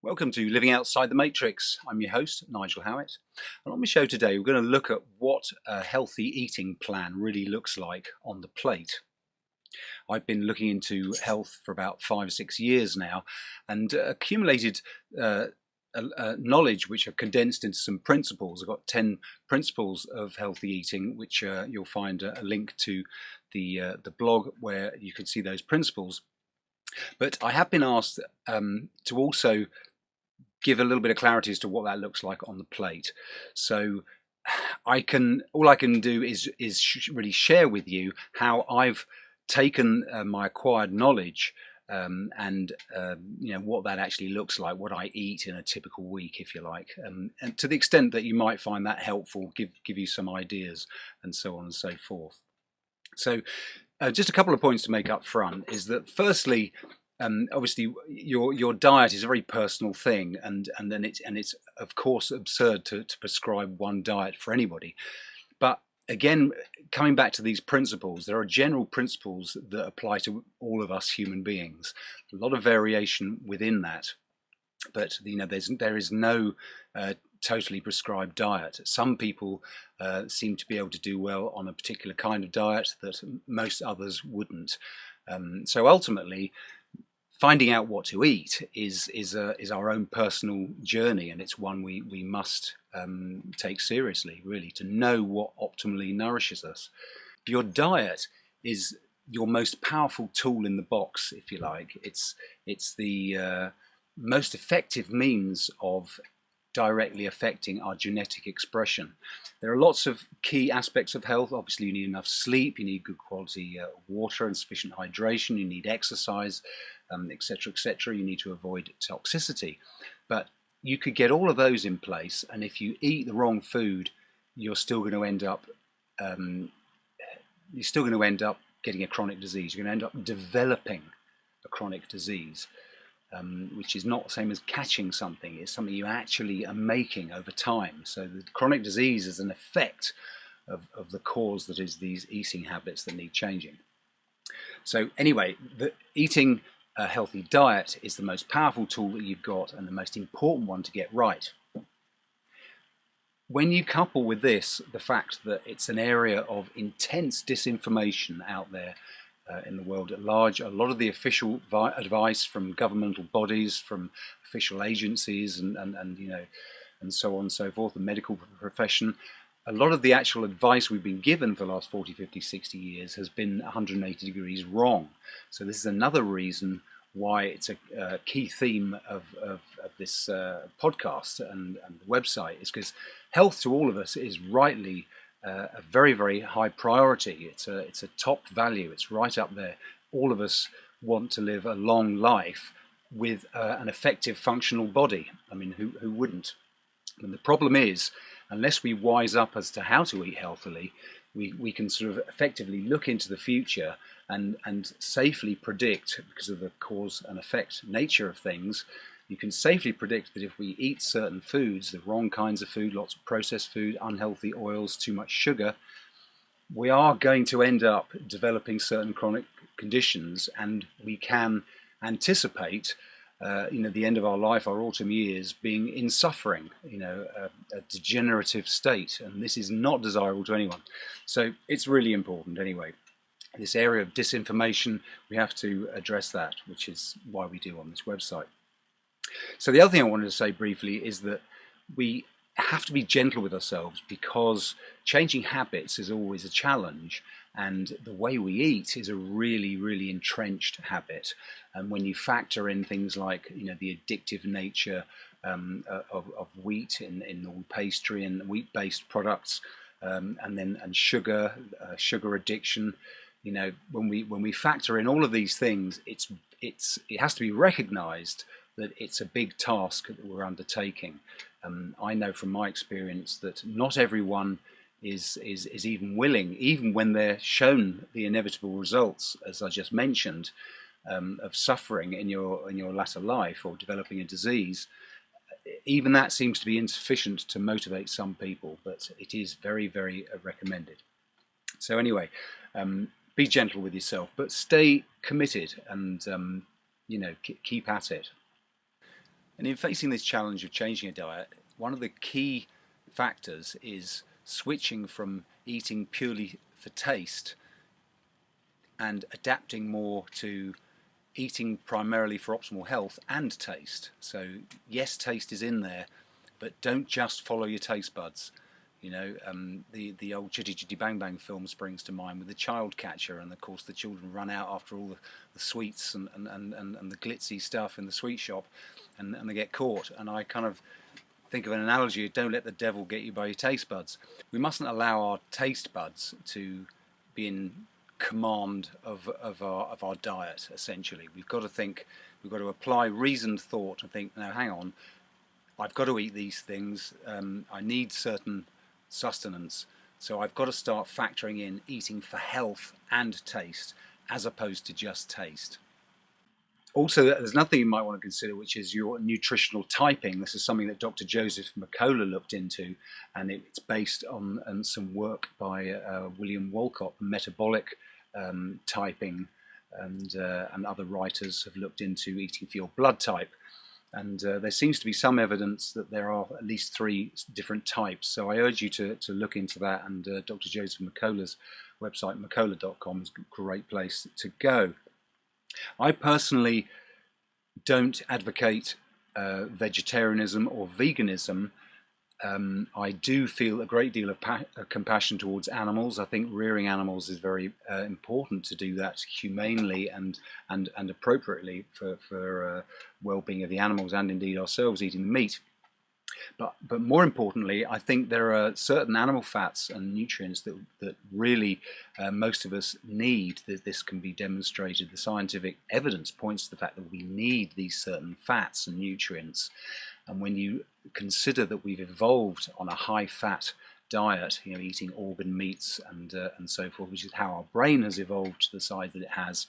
Welcome to Living Outside the Matrix. I'm your host, Nigel Howitt. And on the show today, we're going to look at what a healthy eating plan really looks like on the plate. I've been looking into health for about 5 or 6 years now and accumulated knowledge which are condensed into some principles. I've got 10 principles of healthy eating, which you'll find a link to the blog where you can see those principles. But I have been asked to also give a little bit of clarity as to what that looks like on the plate. So all I can do is really share with you how I've taken my acquired knowledge and what that actually looks like, what I eat in a typical week, if you like, and to the extent that you might find that helpful, give you some ideas and so on and so forth. So just a couple of points to make up front is that firstly, obviously your diet is a very personal thing, and it's of course absurd to prescribe one diet for anybody. But again, coming back to these principles, there are general principles that apply to all of us human beings. A lot of variation within that, but there is no totally prescribed diet. Some people seem to be able to do well on a particular kind of diet that most others wouldn't. So ultimately, finding out what to eat is our own personal journey, and it's one we must take seriously, really, to know what optimally nourishes us. Your diet is your most powerful tool in the box, if you like. It's the most effective means of directly affecting our genetic expression. There are lots of key aspects of health. Obviously, you need enough sleep, you need good quality water and sufficient hydration, you need exercise, etc., etc. You need to avoid toxicity. But you could get all of those in place, and if you eat the wrong food, you're still going to end up getting a chronic disease. You're going to end up developing a chronic disease. Which is not the same as catching something. It's something you actually are making over time. So the chronic disease is an effect of the cause that is these eating habits that need changing. So anyway, eating a healthy diet is the most powerful tool that you've got and the most important one to get right. When you couple with this the fact that it's an area of intense disinformation out there in the world at large, a lot of the official advice from governmental bodies, from official agencies, and so on and so forth, the medical profession, a lot of the actual advice we've been given for the last 40, 50, 60 years has been 180 degrees wrong. So this is another reason why it's a key theme of this podcast and the website, is because health to all of us is rightly a very, very high priority. It's a top value. It's right up there. All of us want to live a long life with an effective, functional body. I mean, who wouldn't? And the problem is, unless we wise up as to how to eat healthily, we can sort of effectively look into the future and safely predict, because of the cause and effect nature of things, you can safely predict that if we eat certain foods, the wrong kinds of food, lots of processed food, unhealthy oils, too much sugar, we are going to end up developing certain chronic conditions, and we can anticipate the end of our life, our autumn years, being in suffering, a degenerative state, and this is not desirable to anyone. So it's really important anyway. This area of disinformation, we have to address that, which is why we do on this website. So the other thing I wanted to say briefly is that we have to be gentle with ourselves, because changing habits is always a challenge, and the way we eat is a really, really entrenched habit. And when you factor in things like the addictive nature of wheat in all pastry and wheat-based products, and sugar addiction, when we factor in all of these things, it has to be recognised that it's a big task that we're undertaking. I know from my experience that not everyone is even willing, even when they're shown the inevitable results, as I just mentioned, of suffering in your latter life or developing a disease. Even that seems to be insufficient to motivate some people, but it is very, very recommended. So anyway, be gentle with yourself, but stay committed and keep at it. And in facing this challenge of changing a diet, one of the key factors is switching from eating purely for taste and adapting more to eating primarily for optimal health and taste. So yes, taste is in there, but don't just follow your taste buds. You know, the old Chitty Chitty Bang Bang film springs to mind with the child catcher, and of course the children run out after all the sweets and the glitzy stuff in the sweet shop, and they get caught. And I kind of think of an analogy: don't let the devil get you by your taste buds. We mustn't allow our taste buds to be in command of our diet. Essentially, we've got to think, we've got to apply reasoned thought and think, now hang on, I've got to eat these things, I need certain sustenance, so I've got to start factoring in eating for health and taste as opposed to just taste. Also, there's another thing you might want to consider, which is your nutritional typing. This is something that Dr. Joseph McCullough looked into, and it's based on some work by William Wolcott, metabolic typing, and other writers have looked into eating for your blood type. And there seems to be some evidence that there are at least 3 different types. So I urge you to look into that, and Dr. Joseph McCullough's website, mccullough.com, is a great place to go. I personally don't advocate vegetarianism or veganism. I do feel a great deal of compassion towards animals. I think rearing animals is very important to do that humanely and appropriately for well-being of the animals and indeed ourselves eating the meat. But more importantly, I think there are certain animal fats and nutrients that really most of us need. That this can be demonstrated. The scientific evidence points to the fact that we need these certain fats and nutrients. And when you consider that we've evolved on a high-fat diet, you know, eating organ meats and so forth, which is how our brain has evolved to the size that it has.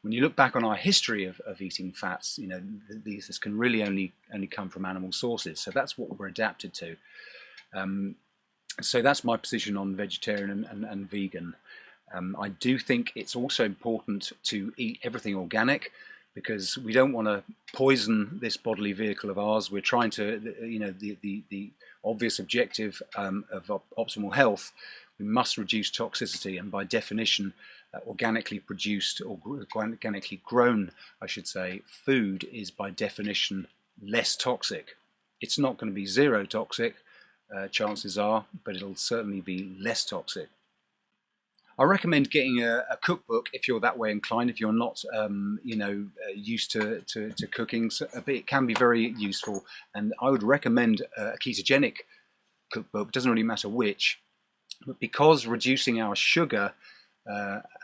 When you look back on our history of eating fats, you know, this can really only come from animal sources. So that's what we're adapted to. So that's my position on vegetarian and vegan. I do think it's also important to eat everything organic, because we don't want to poison this bodily vehicle of ours. We're trying to, you know, the obvious objective of optimal health. We must reduce toxicity, and by definition, organically produced or organically grown, I should say, food is by definition less toxic. It's not going to be zero toxic, chances are, but it'll certainly be less toxic. I recommend getting a cookbook if you're that way inclined. If you're not, you know, used to cooking, so it can be very useful. And I would recommend a ketogenic cookbook. It doesn't really matter which, but because reducing our sugar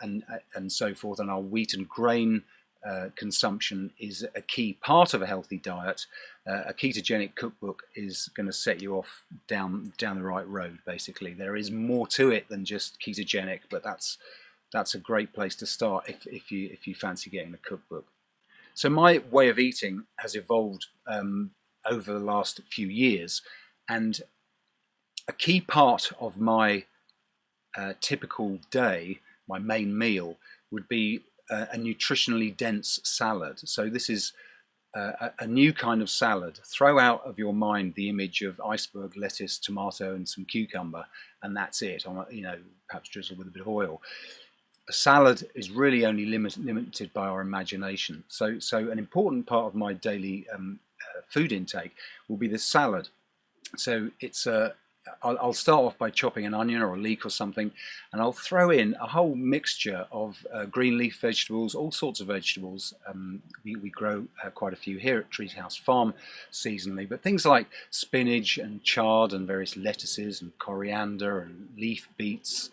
and so forth, and our wheat and grain consumption is a key part of a healthy diet, a ketogenic cookbook is going to set you off down the right road. Basically, there is more to it than just ketogenic, but that's a great place to start if you fancy getting a cookbook. So my way of eating has evolved over the last few years, and a key part of my typical day, my main meal, would be a nutritionally dense salad. So this is a new kind of salad. Throw out of your mind the image of iceberg lettuce, tomato, and some cucumber, and that's it. You know, perhaps drizzle with a bit of oil. A salad is really only limited by our imagination. So an important part of my daily food intake will be this salad. So it's I'll start off by chopping an onion or a leek or something, and I'll throw in a whole mixture of green leaf vegetables, all sorts of vegetables. We grow quite a few here at Treehouse Farm seasonally, but things like spinach and chard and various lettuces and coriander and leaf beets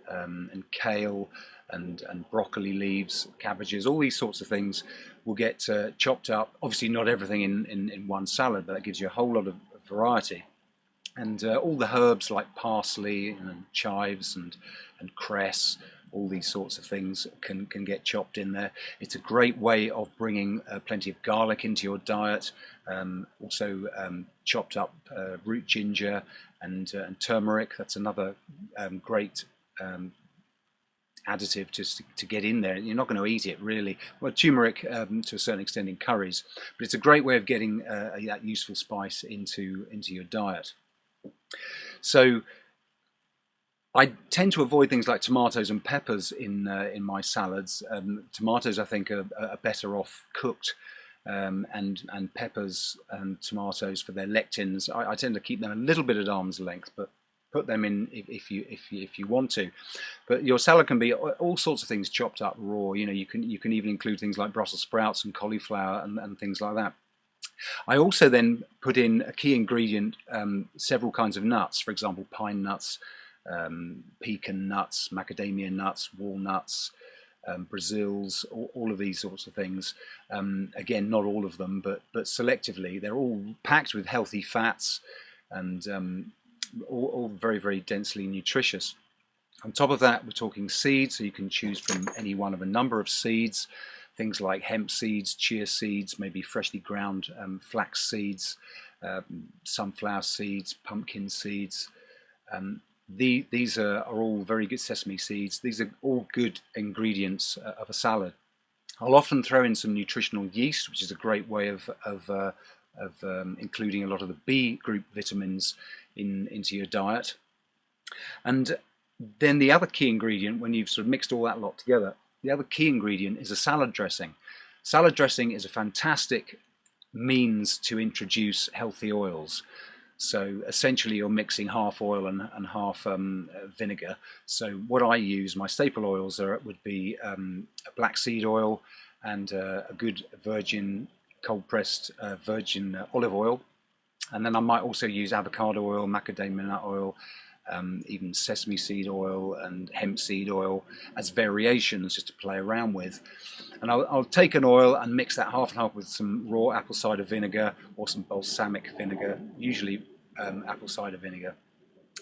and kale and broccoli leaves, cabbages, all these sorts of things will get chopped up. Obviously not everything in one salad, but that gives you a whole lot of variety. And all the herbs like parsley and chives and cress, all these sorts of things can get chopped in there. It's a great way of bringing plenty of garlic into your diet. Also chopped up root ginger and turmeric. That's another great additive to get in there. You're not going to eat it really. Well, turmeric to a certain extent in curries, but it's a great way of getting that useful spice into your diet. So I tend to avoid things like tomatoes and peppers in my salads. Tomatoes, I think, are better off cooked, and peppers and tomatoes for their lectins. I tend to keep them a little bit at arm's length, but put them in if you want to. But your salad can be all sorts of things chopped up raw. You can even include things like Brussels sprouts and cauliflower and things like that. I also then put in a key ingredient, several kinds of nuts, for example, pine nuts, pecan nuts, macadamia nuts, walnuts, Brazils, all of these sorts of things. Again, not all of them, but selectively. They're all packed with healthy fats and all very, very densely nutritious. On top of that, we're talking seeds, so you can choose from any one of a number of seeds, things like hemp seeds, chia seeds, maybe freshly ground flax seeds, sunflower seeds, pumpkin seeds. These are all very good, sesame seeds. These are all good ingredients of a salad. I'll often throw in some nutritional yeast, which is a great way of including a lot of the B group vitamins into your diet. And then the other key ingredient, when you've sort of mixed all that lot together, the other key ingredient is a salad dressing. Salad dressing is a fantastic means to introduce healthy oils. So essentially you're mixing half oil and half vinegar. So what I use, my staple oils would be a black seed oil and a good virgin cold pressed virgin olive oil. And then I might also use avocado oil, macadamia nut oil, even sesame seed oil and hemp seed oil as variations just to play around with. And I'll take an oil and mix that half and half with some raw apple cider vinegar or some balsamic vinegar, usually apple cider vinegar.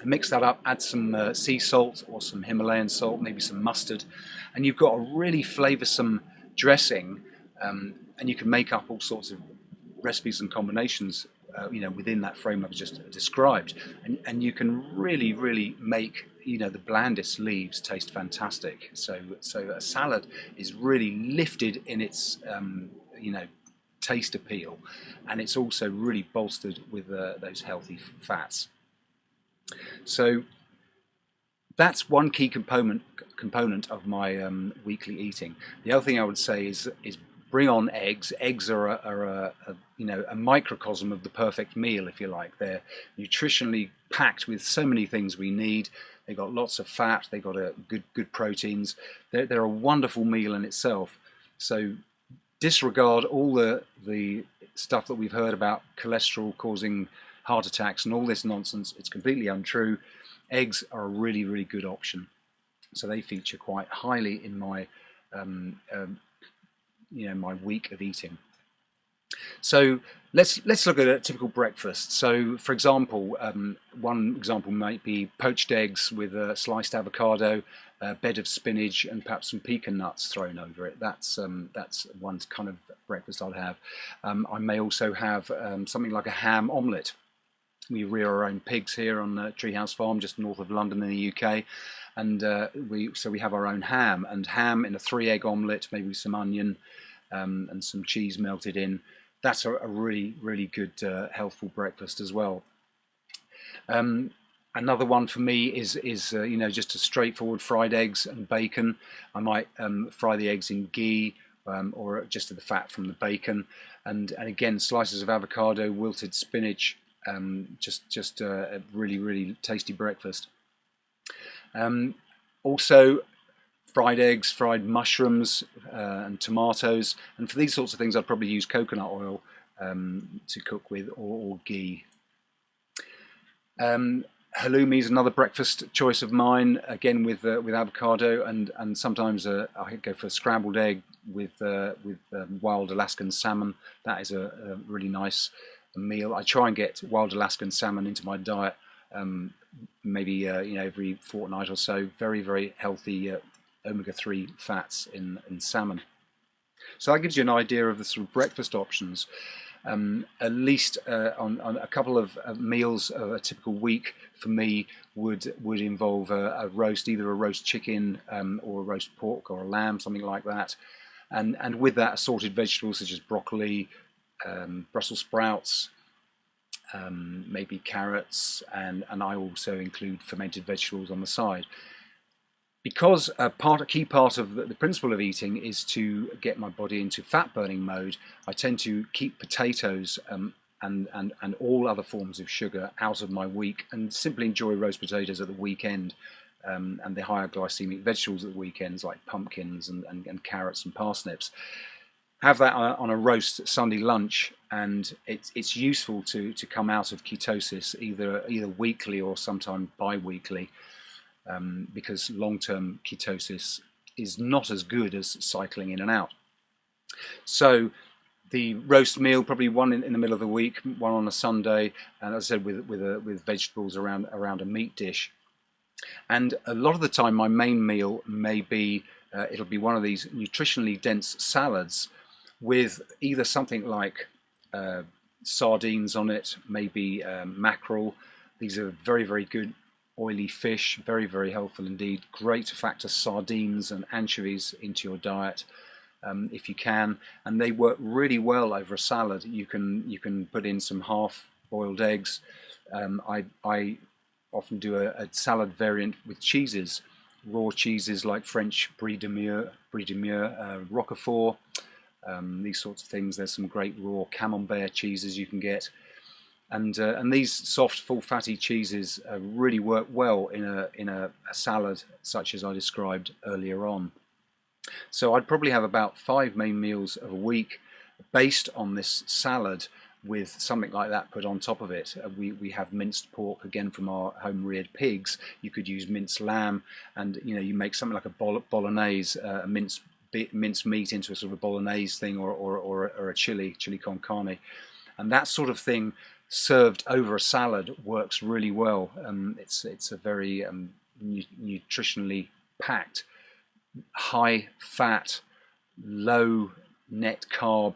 Mix that up, add some sea salt or some Himalayan salt, maybe some mustard, and you've got a really flavoursome dressing, and you can make up all sorts of recipes and combinations within that frame I've just described, and you can really make the blandest leaves taste fantastic. So a salad is really lifted in its taste appeal, and it's also really bolstered with those healthy fats. So that's one key component of my weekly eating. The other thing I would say is bring on eggs. Eggs are a microcosm of the perfect meal, if you like. They're nutritionally packed with so many things we need. They've got lots of fat. They've got good proteins. They're a wonderful meal in itself. So disregard all the stuff that we've heard about cholesterol causing heart attacks and all this nonsense. It's completely untrue. Eggs are a really good option. So they feature quite highly in my my week of eating. So let's look at a typical breakfast. So for example, one example might be poached eggs with a sliced avocado, a bed of spinach, and perhaps some pecan nuts thrown over it. That's one kind of breakfast I'll have. I may also have something like a ham omelette. We rear our own pigs here on Treehouse Farm, just north of London in the UK, and we have our own ham in a 3-egg omelette, maybe some onion and some cheese melted in. That's a really good healthful breakfast as well. Another one for me is just a straightforward fried eggs and bacon. I might fry the eggs in ghee or just the fat from the bacon, and again slices of avocado, wilted spinach. Just a really tasty breakfast. Also fried eggs, fried mushrooms, and tomatoes. And for these sorts of things, I'd probably use coconut oil to cook with, or ghee. Halloumi is another breakfast choice of mine, again with avocado, and sometimes I go for a scrambled egg with wild Alaskan salmon. That is a really nice meal. I try and get wild Alaskan salmon into my diet, maybe every fortnight or so. Very healthy omega-3 fats in salmon. So that gives you an idea of the sort of breakfast options. At least on a couple of meals of a typical week for me would involve a roast, either a roast chicken or a roast pork or a lamb, something like that, and with that assorted vegetables such as broccoli, Brussels sprouts, maybe carrots, and I also include fermented vegetables on the side. Because a key part of the principle of eating is to get my body into fat burning mode, I tend to keep potatoes and all other forms of sugar out of my week, and simply enjoy roast potatoes at the weekend, and the higher glycemic vegetables at the weekends like pumpkins and carrots and parsnips. Have that on a roast Sunday lunch, and it's useful to come out of ketosis either weekly or sometime bi-weekly. Because long-term ketosis is not as good as cycling in and out. So the roast meal, probably one in the middle of the week, one on a Sunday, and as I said, with vegetables around a meat dish. And a lot of the time, my main meal may be it'll be one of these nutritionally dense salads with either something like sardines on it, maybe mackerel. These are very, very good oily fish, very, very helpful indeed. Great to factor sardines and anchovies into your diet if you can, and they work really well over a salad. You can put in some half-boiled eggs. I often do a salad variant with cheeses, raw cheeses like French Brie de Meaux, Roquefort, these sorts of things. There's some great raw camembert cheeses you can get. And these soft, full, fatty cheeses really work well in a salad such as I described earlier on. So I'd probably have about 5 main meals of a week based on this salad with something like that put on top of it. We have minced pork, again from our home-reared pigs. You could use minced lamb, and you make something like a bolognese, a minced meat into a sort of a bolognese thing, or a chili con carne, and that sort of thing served over a salad works really well. It's a very nutritionally packed, high fat, low net carb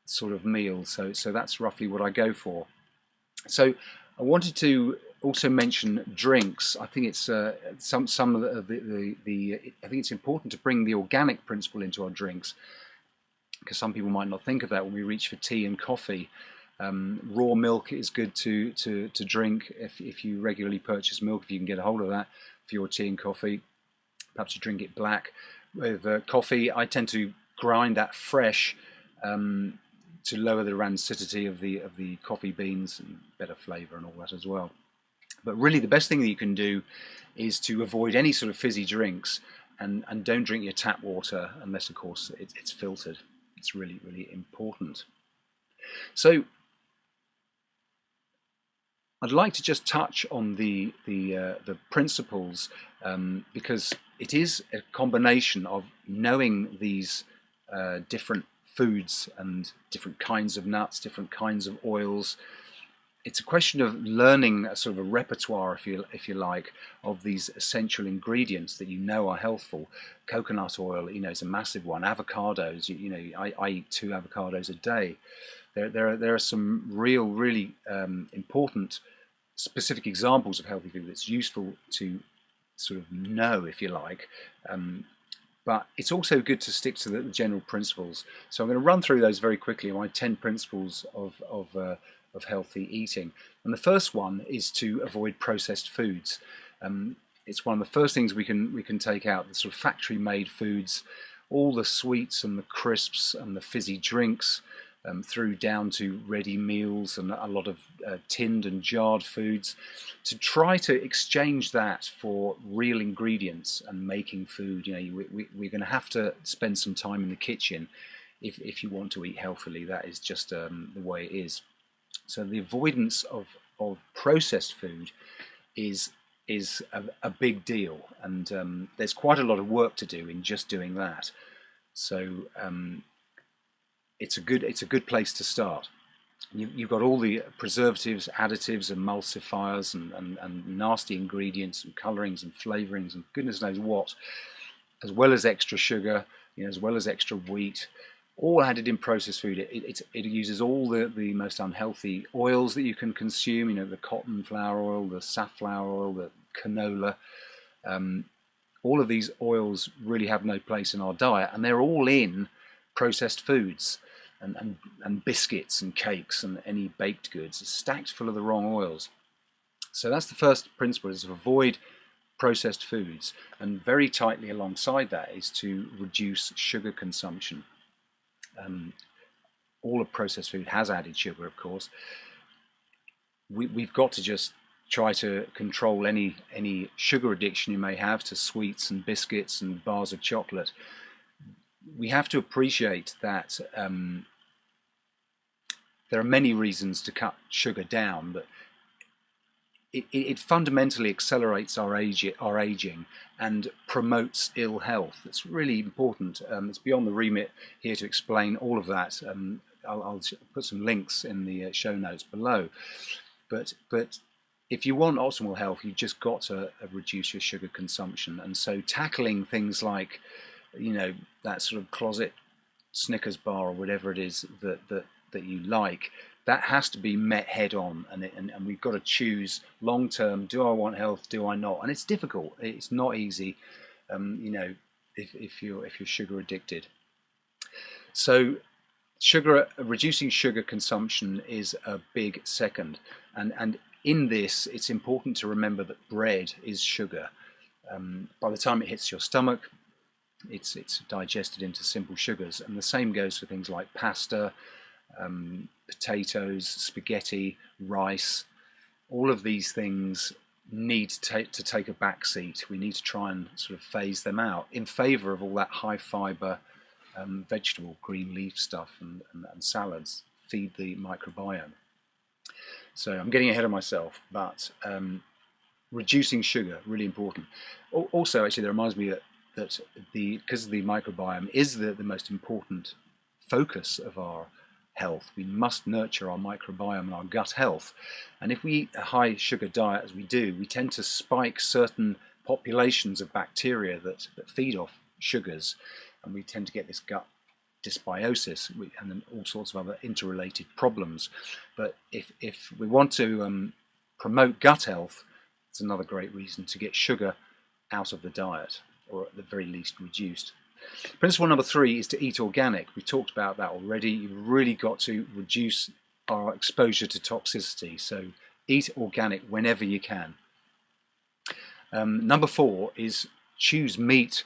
sort of meal. So that's roughly what I go for. So I wanted to also mention drinks. I think it's some of the I think it's important to bring the organic principle into our drinks, because some people might not think of that when we reach for tea and coffee. Raw milk is good to drink if you regularly purchase milk, if you can get a hold of that for your tea and coffee. Perhaps you drink it black. With coffee, I tend to grind that fresh to lower the rancidity of the coffee beans and better flavour and all that as well. But really the best thing that you can do is to avoid any sort of fizzy drinks, and don't drink your tap water unless of course it's filtered. It's really, really important. So I'd like to just touch on the principles, because it is a combination of knowing these different foods and different kinds of nuts, different kinds of oils. It's a question of learning a sort of a repertoire, if you like, of these essential ingredients that are healthful. Coconut oil, is a massive one. Avocados, I eat 2 avocados a day. There are some really important specific examples of healthy food that's useful to sort of know, if you like. But it's also good to stick to the general principles. So I'm going to run through those very quickly, my 10 principles of healthy eating. And the first one is to avoid processed foods. It's one of the first things we can take out, the sort of factory-made foods, all the sweets and the crisps and the fizzy drinks, through down to ready meals and a lot of tinned and jarred foods, to try to exchange that for real ingredients and making food. We're going to have to spend some time in the kitchen if you want to eat healthily. That is just the way it is. So the avoidance of processed food is a big deal, and there's quite a lot of work to do in just doing that. So it's a good place to start. You've got all the preservatives, additives, emulsifiers, and nasty ingredients and colorings and flavorings and goodness knows what, as well as extra sugar, as well as extra wheat, all added in processed food. It uses all the most unhealthy oils that you can consume, the cotton flower oil, the safflower oil, the canola. All of these oils really have no place in our diet, and they're all in processed foods and biscuits and cakes and any baked goods. It's stacked full of the wrong oils. So that's the first principle, is to avoid processed foods, and very tightly alongside that is to reduce sugar consumption. All of processed food has added sugar, of course. We've got to just try to control any sugar addiction you may have to sweets and biscuits and bars of chocolate. We have to appreciate that there are many reasons to cut sugar down, but it fundamentally accelerates our aging and promotes ill health. It's really important. It's beyond the remit here to explain all of that. I'll put some links in the show notes below. But if you want optimal health, you've just got to reduce your sugar consumption. And so tackling things like, that sort of closet Snickers bar or whatever it is that you like, that has to be met head on, and we've got to choose long term. Do I want health? Do I not? And it's difficult. It's not easy, if you're sugar addicted. So reducing sugar consumption is a big second, and in this, it's important to remember that bread is sugar. By the time it hits your stomach, it's digested into simple sugars, and the same goes for things like pasta, potatoes, spaghetti, rice. All of these things need to take a back seat. We need to try and sort of phase them out in favour of all that high fibre vegetable, green leaf stuff and salads. Feed the microbiome. So I'm getting ahead of myself, but reducing sugar, really important. Also, actually, that reminds me that because the microbiome is the most important focus of our health, we must nurture our microbiome and our gut health. And if we eat a high sugar diet, as we do, we tend to spike certain populations of bacteria that feed off sugars, and we tend to get this gut dysbiosis and then all sorts of other interrelated problems. But if we want to promote gut health, it's another great reason to get sugar out of the diet, or at the very least reduced. Principle number 3 is to eat organic. We talked about that already. You've really got to reduce our exposure to toxicity, so eat organic whenever you can. Number 4 is choose meat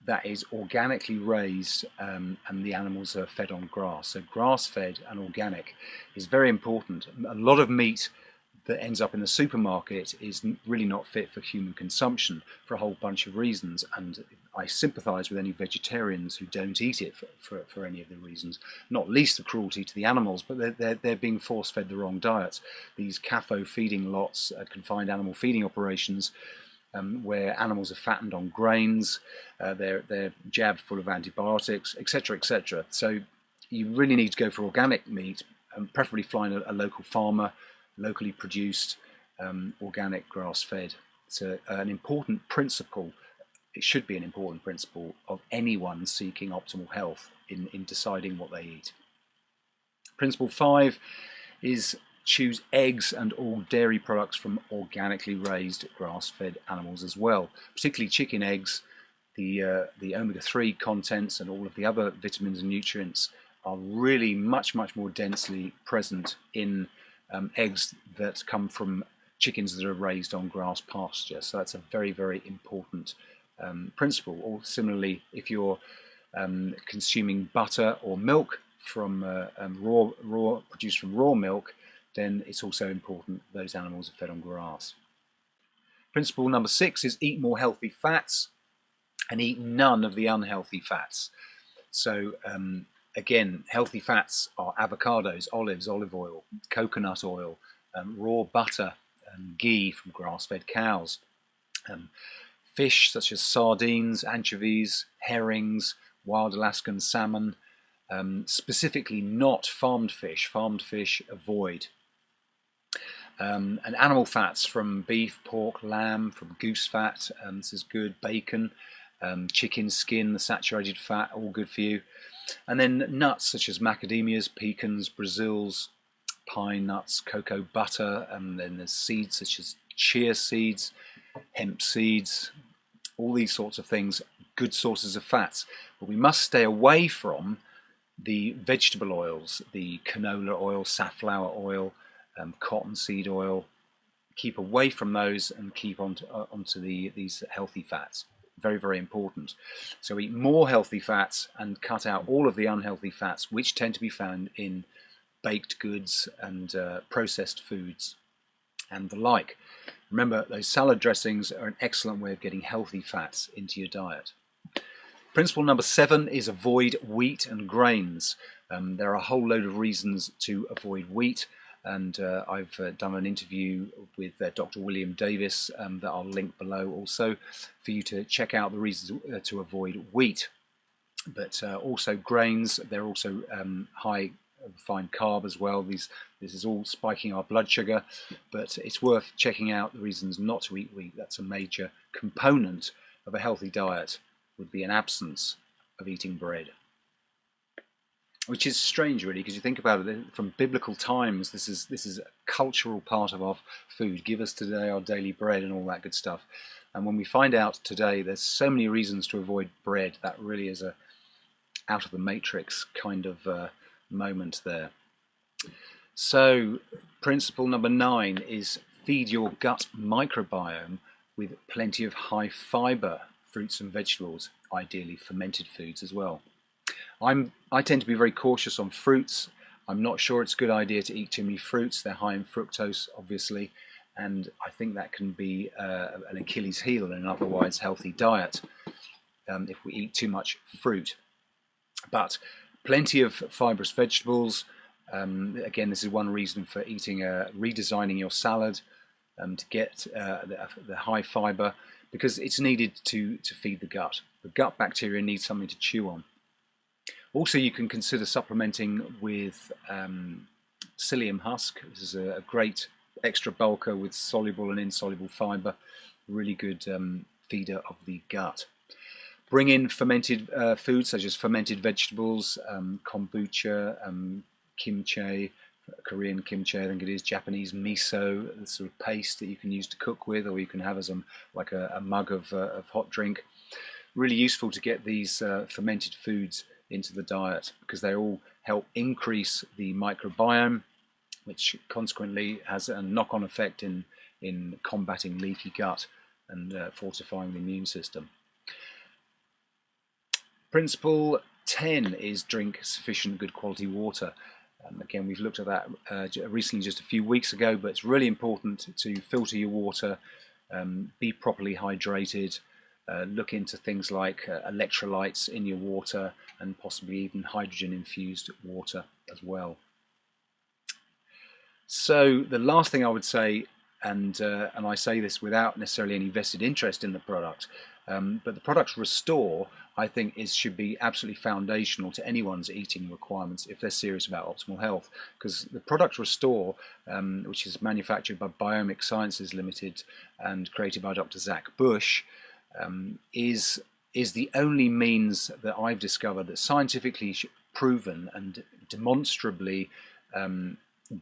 that is organically raised and the animals are fed on grass. So grass-fed and organic is very important. A lot of meat that ends up in the supermarket is really not fit for human consumption for a whole bunch of reasons, and I sympathise with any vegetarians who don't eat it for any of the reasons, not least the cruelty to the animals, but they're being force-fed the wrong diets. These CAFO feeding lots, confined animal feeding operations, where animals are fattened on grains, they're jabbed full of antibiotics, etc., etc. So you really need to go for organic meat, preferably find a local farmer, locally produced, organic, grass-fed. It's an important principle. It should be an important principle of anyone seeking optimal health in deciding what they eat. Principle 5 is choose eggs and all dairy products from organically raised grass-fed animals as well, particularly chicken eggs. The omega-3 contents and all of the other vitamins and nutrients are really much more densely present in eggs that come from chickens that are raised on grass pasture. So that's a very important principle. Or similarly, if you're consuming butter or milk from produced from raw milk, then it's also important those animals are fed on grass. Principle number 6 is eat more healthy fats and eat none of the unhealthy fats. So again, healthy fats are avocados, olives, olive oil, coconut oil, raw butter, ghee from grass-fed cows, fish such as sardines, anchovies, herrings, wild Alaskan salmon, specifically not farmed fish. Farmed fish avoid. And animal fats from beef, pork, lamb, from goose fat, this is good, bacon, chicken skin, the saturated fat, all good for you. And then nuts such as macadamias, pecans, Brazils, pine nuts, cocoa butter, and then there's seeds such as chia seeds, hemp seeds, all these sorts of things, good sources of fats. But we must stay away from the vegetable oils, the canola oil, safflower oil, cottonseed oil. Keep away from those and keep onto these healthy fats. Very, very important. So eat more healthy fats and cut out all of the unhealthy fats, which tend to be found in baked goods and processed foods and the like. Remember, those salad dressings are an excellent way of getting healthy fats into your diet. Principle number 7 is avoid wheat and grains. There are a whole load of reasons to avoid wheat, and I've done an interview with Dr. William Davis that I'll link below also for you to check out the reasons to avoid wheat. But also grains, they're also high refined carb as well. This is all spiking our blood sugar, but it's worth checking out the reasons not to eat wheat. That's a major component of a healthy diet, would be an absence of eating bread. Which is strange, really, because you think about it from biblical times. This is a cultural part of our food. Give us today our daily bread and all that good stuff. And when we find out today there's so many reasons to avoid bread, that really is a out of the matrix kind of moment there. So principle number 9 is feed your gut microbiome with plenty of high fiber fruits and vegetables, ideally fermented foods as well. I tend to be very cautious on fruits. I'm not sure it's a good idea to eat too many fruits. They're high in fructose, obviously, and I think that can be an Achilles heel in an otherwise healthy diet if we eat too much fruit. But plenty of fibrous vegetables. Again, this is one reason for eating, redesigning your salad to get the high fiber, because it's needed to feed the gut. The gut bacteria needs something to chew on. Also, you can consider supplementing with psyllium husk. This is a great extra bulker with soluble and insoluble fiber. Really good feeder of the gut. Bring in fermented foods such as fermented vegetables, kombucha, kimchi, Korean kimchi, I think it is, Japanese miso, the sort of paste that you can use to cook with, or you can have as like a mug of hot drink. Really useful to get these fermented foods into the diet, because they all help increase the microbiome, which consequently has a knock-on effect in combating leaky gut and fortifying the immune system. Principle 10 is drink sufficient good quality water. Again, we've looked at that recently, just a few weeks ago, but it's really important to filter your water, be properly hydrated, look into things like electrolytes in your water and possibly even hydrogen-infused water as well. So the last thing I would say, and I say this without necessarily any vested interest in the product, but the products Restore, I think, should be absolutely foundational to anyone's eating requirements if they're serious about optimal health. Because the product Restore, which is manufactured by Biomic Sciences Limited and created by Dr. Zach Bush, is the only means that I've discovered that scientifically proven and demonstrably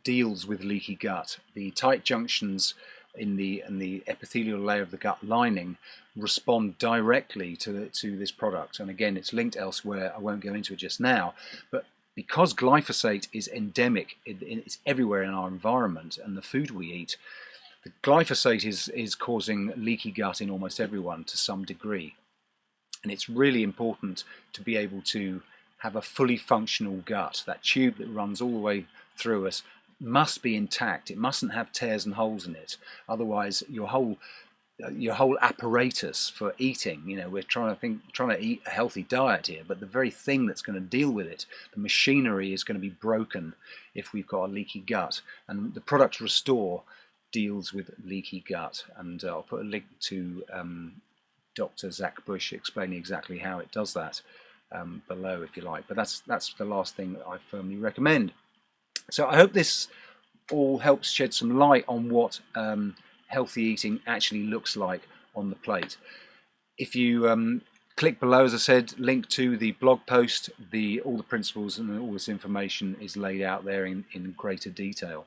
deals with leaky gut. The tight junctions in the epithelial layer of the gut lining respond directly to this product, and again, it's linked elsewhere. I won't go into it just now, but because glyphosate is endemic, it's everywhere in our environment and the food we eat, the glyphosate is causing leaky gut in almost everyone to some degree, and it's really important to be able to have a fully functional gut. That tube that runs all the way through us must be intact. It mustn't have tears and holes in it. Otherwise, your whole apparatus for eating, we're trying to eat a healthy diet here, but the very thing that's going to deal with it, the machinery, is going to be broken if we've got a leaky gut. And the product Restore deals with leaky gut, and I'll put a link to Dr. Zach Bush explaining exactly how it does that below if you like. But that's the last thing that I firmly recommend. So I hope this all helps shed some light on what healthy eating actually looks like on the plate. If you Click below, as I said, link to the blog post. All the principles and all this information is laid out there in greater detail.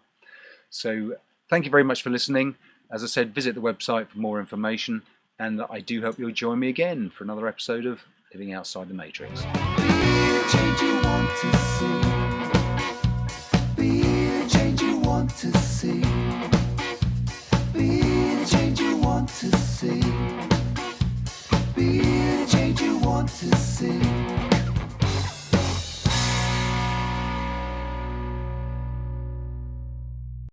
So thank you very much for listening. As I said, visit the website for more information, and I do hope you'll join me again for another episode of Living Outside the Matrix. Be the change you want to see. Be the change you want to see. Be the change you want to see.